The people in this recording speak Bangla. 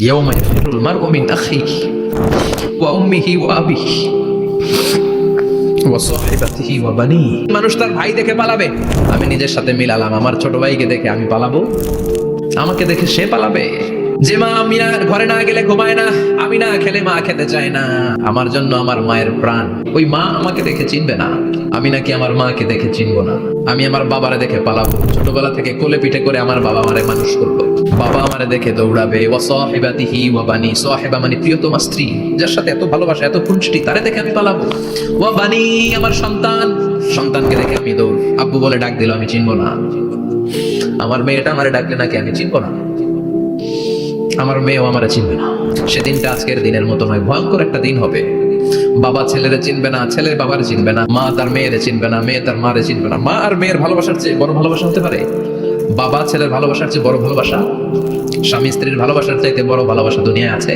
ইয়াউমা ইয়াফিরুল মারউ মিন আখিহি ওয়া উম্মিহি ওয়া আবিহি ওয়া সাহিবাতিহি ওয়া বানিহি। মানুষ তার ভাই দেখে পালাবে। আমি নিজের সাথে মিলালাম, আমার ছোট ভাইকে দেখে আমি পালাবো, আমাকে দেখে সে পালাবে। যে মা আমি আর ঘরে না গেলে ঘুমায় না, আমি না খেলে মা খেতে চায় না, আমার জন্য আমার মায়ের প্রাণ, ওই মা আমাকে দেখে চিনবে না, আমি নাকি আমার মাকে দেখে চিনবো না। আমি আমার বাবারে দেখে পালাবো। ছোটবেলা থেকে কোলে পিঠে করে আমার বাবা আমারে মানুষ করলো, বাবা আমারে দেখে দৌড়াবে। ওয়া সাহিবাতিহি ওয়া বানি, সাহিবা মানে প্রিয়তমা স্ত্রী, যার সাথে এত ভালোবাসা এত খুনসুটি, তারে দেখে আমি পালাবো। ওয়া বানি আমার সন্তান, সন্তানকে দেখে আমি দৌড়। আব্বু বলে ডাক দিল, আমি চিনবো না। আমার মেয়েটা আমারে ডাকলে নাকি আমি চিনবো না, আমার মেয়েও আমারে চিনবে না। সেদিনটা আজকের দিনের মতো নয়, ভয়ঙ্কর একটা দিন হবে। বাবা ছেলেরে চিনবে না, ছেলে বাবারে চিনবে না, মা তার মেয়েরে চিনবে না, মেয়ে তার মারে চিনবে না। মা আর মেয়ের ভালোবাসার চেয়ে বড় ভালোবাসা হতে পারে? বাবা ছেলের ভালোবাসার চেয়ে বড় ভালোবাসা, স্বামী স্ত্রীর ভালোবাসার চাইতে বড় ভালোবাসা দুনিয়ায় আছে?